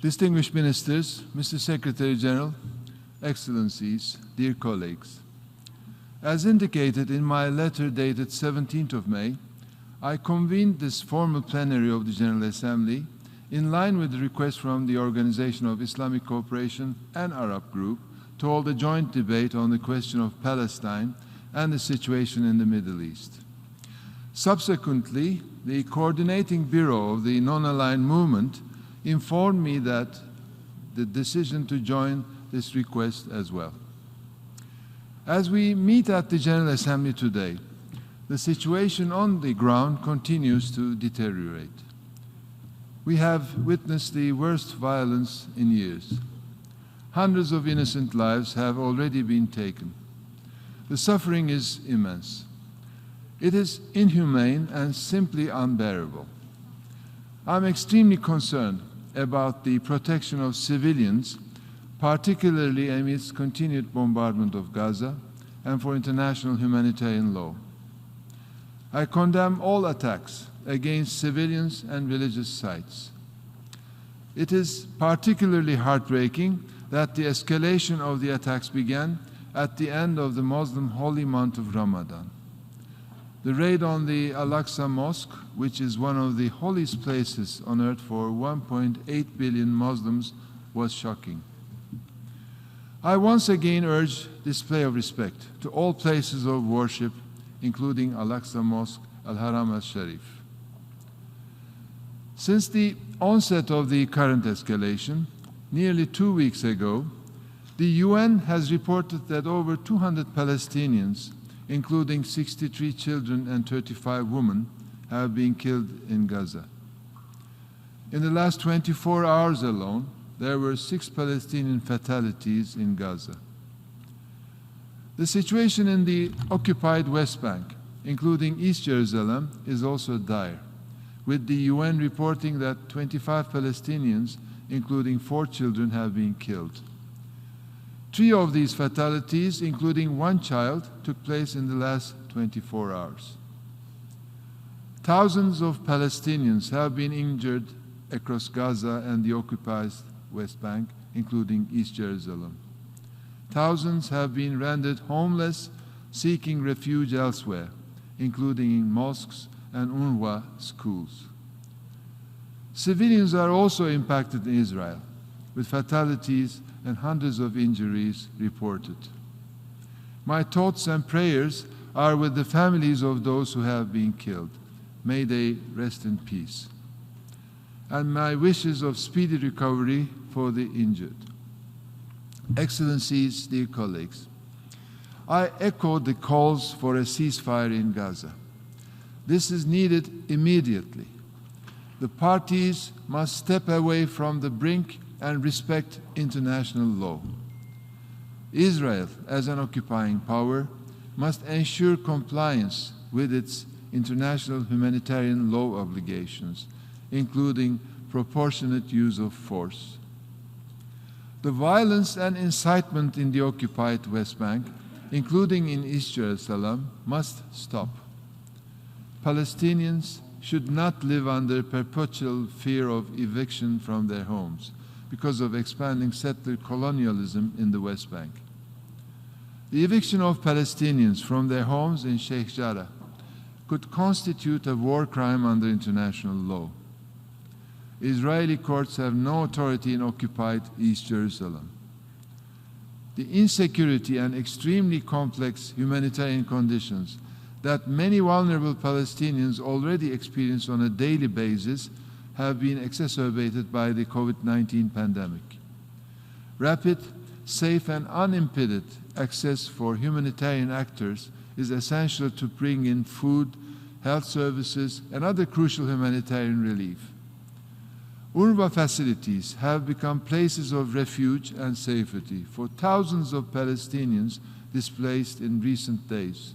Distinguished Ministers, Mr. Secretary General, Excellencies, dear colleagues. As indicated in my letter dated 17th of May, I convened this formal plenary of the General Assembly in line with the request from the Organization of Islamic Cooperation and Arab Group to hold a joint debate on the question of Palestine and the situation in the Middle East. Subsequently, the Coordinating Bureau of the Non-Aligned Movement informed me that the decision to join this request as well. As we meet at the General Assembly today, the situation on the ground continues to deteriorate. We have witnessed the worst violence in years. Hundreds of innocent lives have already been taken. The suffering is immense. It is inhumane and simply unbearable. I'm extremely concerned about the protection of civilians, particularly amidst continued bombardment of Gaza, and for international humanitarian law. I condemn all attacks against civilians and religious sites. It is particularly heartbreaking that the escalation of the attacks began at the end of the Muslim holy month of Ramadan. The raid on the Al-Aqsa Mosque, which is one of the holiest places on earth for 1.8 billion Muslims, was shocking. I once again urge display of respect to all places of worship, including Al-Aqsa Mosque, Al-Haram al-Sharif. Since the onset of the current escalation, nearly 2 weeks ago, the UN has reported that over 200 Palestinians, including 63 children and 35 women, have been killed in Gaza. In the last 24 hours alone, there were 6 Palestinian fatalities in Gaza. The situation in the occupied West Bank, including East Jerusalem, is also dire, with the UN reporting that 25 Palestinians, including 4 children, have been killed. 3 of these fatalities, including 1 child, took place in the last 24 hours. Thousands of Palestinians have been injured across Gaza and the occupied West Bank, including East Jerusalem. Thousands have been rendered homeless, seeking refuge elsewhere, including in mosques and UNRWA schools. Civilians are also impacted in Israel, with fatalities and hundreds of injuries reported. My thoughts and prayers are with the families of those who have been killed. May they rest in peace. And my wishes of speedy recovery for the injured. Excellencies, dear colleagues, I echo the calls for a ceasefire in Gaza. This is needed immediately. The parties must step away from the brink and respect international law. Israel, as an occupying power, must ensure compliance with its international humanitarian law obligations, including proportionate use of force. The violence and incitement in the occupied West Bank, including in East Jerusalem, must stop. Palestinians should not live under perpetual fear of eviction from their homes because of expanding settler colonialism in the West Bank. The eviction of Palestinians from their homes in Sheikh Jarrah could constitute a war crime under international law. Israeli courts have no authority in occupied East Jerusalem. The insecurity and extremely complex humanitarian conditions that many vulnerable Palestinians already experience on a daily basis have been exacerbated by the COVID-19 pandemic. Rapid, safe, and unimpeded access for humanitarian actors is essential to bring in food, health services, and other crucial humanitarian relief. UNRWA facilities have become places of refuge and safety for thousands of Palestinians displaced in recent days.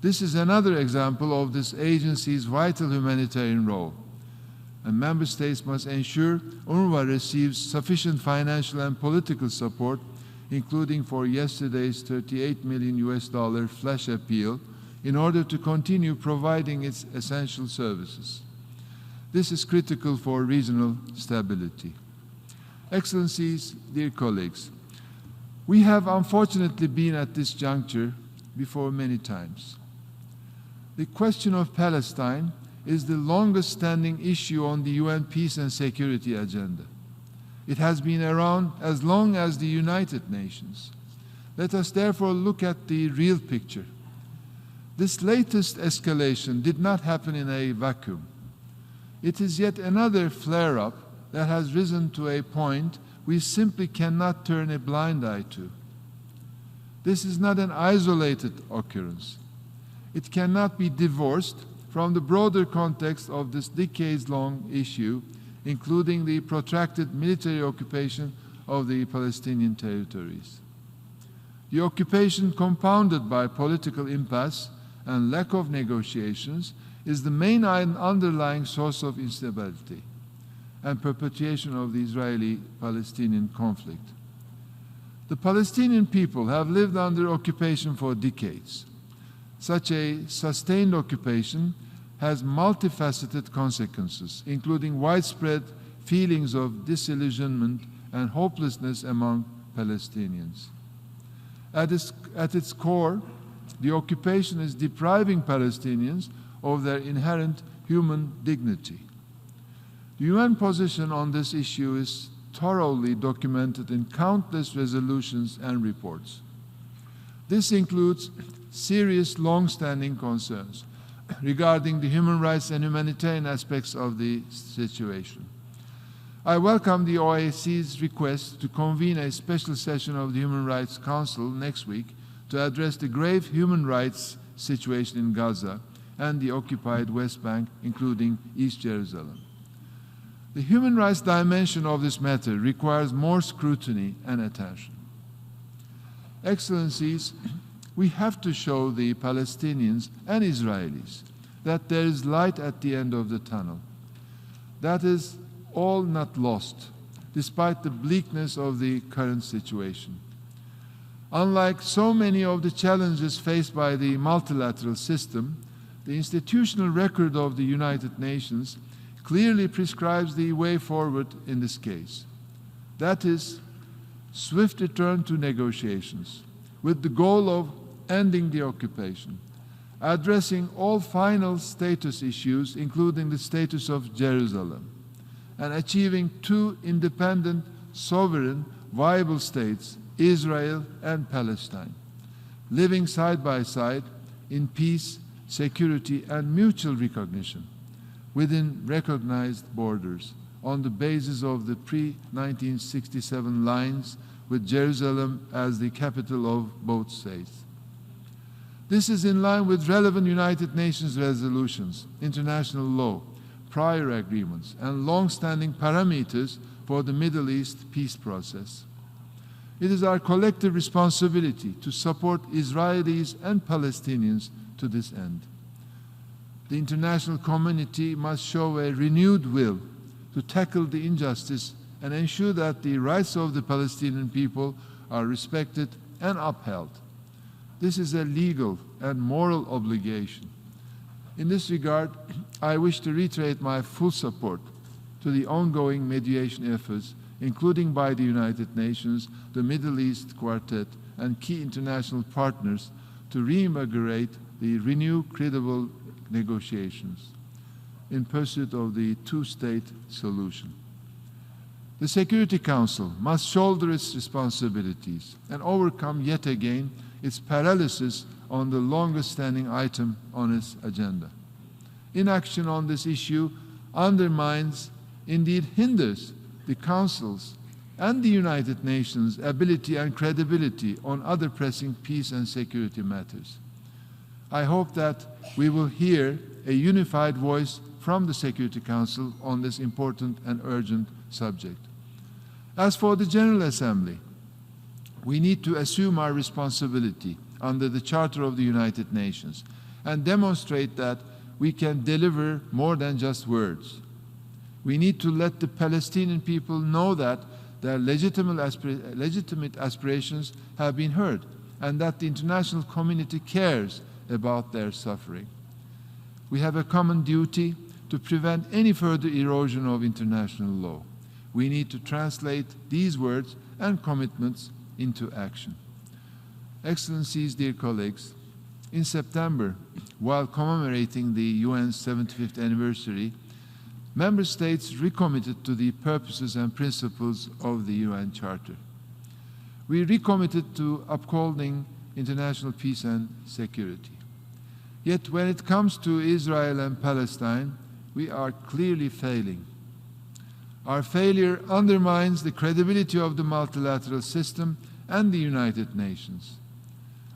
This is another example of this agency's vital humanitarian role, and member states must ensure UNRWA receives sufficient financial and political support, including for yesterday's $38 million flash appeal, in order to continue providing its essential services. This is critical for regional stability. Excellencies, dear colleagues, we have unfortunately been at this juncture before many times. The question of Palestine is the longest standing issue on the UN peace and security agenda. It has been around as long as the United Nations. Let us therefore look at the real picture. This latest escalation did not happen in a vacuum. It is yet another flare-up that has risen to a point we simply cannot turn a blind eye to. This is not an isolated occurrence. It cannot be divorced from the broader context of this decades-long issue, including the protracted military occupation of the Palestinian territories. The occupation, compounded by political impasse and lack of negotiations, is the main underlying source of instability and perpetuation of the Israeli-Palestinian conflict. The Palestinian people have lived under occupation for decades. Such a sustained occupation has multifaceted consequences, including widespread feelings of disillusionment and hopelessness among Palestinians. At its core, the occupation is depriving Palestinians of their inherent human dignity. The UN position on this issue is thoroughly documented in countless resolutions and reports. This includes serious long-standing concerns regarding the human rights and humanitarian aspects of the situation. I welcome the OAC's request to convene a special session of the Human Rights Council next week to address the grave human rights situation in Gaza and the occupied West Bank, including East Jerusalem. The human rights dimension of this matter requires more scrutiny and attention. Excellencies, we have to show the Palestinians and Israelis that there is light at the end of the tunnel. That is all not lost, despite the bleakness of the current situation. Unlike so many of the challenges faced by the multilateral system, the institutional record of the United Nations clearly prescribes the way forward in this case. That is, swift return to negotiations, with the goal of ending the occupation, addressing all final status issues, including the status of Jerusalem, and achieving two independent, sovereign, viable states, Israel and Palestine, living side by side in peace, security, and mutual recognition within recognized borders on the basis of the pre-1967 lines, with Jerusalem as the capital of both states. This is in line with relevant United Nations resolutions, international law, prior agreements, and long-standing parameters for the Middle East peace process. It is our collective responsibility to support Israelis and Palestinians to this end. The international community must show a renewed will to tackle the injustice and ensure that the rights of the Palestinian people are respected and upheld. This is a legal and moral obligation. In this regard, I wish to reiterate my full support to the ongoing mediation efforts, including by the United Nations, the Middle East Quartet, and key international partners to reinvigorate the renewed credible negotiations in pursuit of the two-state solution. The Security Council must shoulder its responsibilities and overcome yet again its paralysis on the longest-standing item on its agenda. Inaction on this issue undermines, indeed hinders, the Council's and the United Nations' ability and credibility on other pressing peace and security matters. I hope that we will hear a unified voice from the Security Council on this important and urgent subject. As for the General Assembly, we need to assume our responsibility under the Charter of the United Nations and demonstrate that we can deliver more than just words. We need to let the Palestinian people know that their legitimate aspirations have been heard and that the international community cares about their suffering. We have a common duty to prevent any further erosion of international law. We need to translate these words and commitments into action. Excellencies, dear colleagues, in September, while commemorating the UN's 75th anniversary, Member States recommitted to the purposes and principles of the UN Charter. We recommitted to upholding international peace and security. Yet when it comes to Israel and Palestine, we are clearly failing. Our failure undermines the credibility of the multilateral system and the United Nations.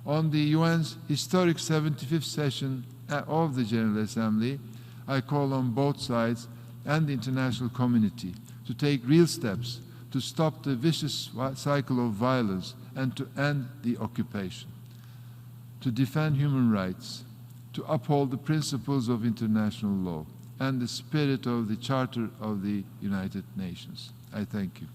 On the UN's historic 75th session of the General Assembly, I call on both sides and the international community to take real steps to stop the vicious cycle of violence and to end the occupation, to defend human rights, to uphold the principles of international law and the spirit of the Charter of the United Nations. I thank you.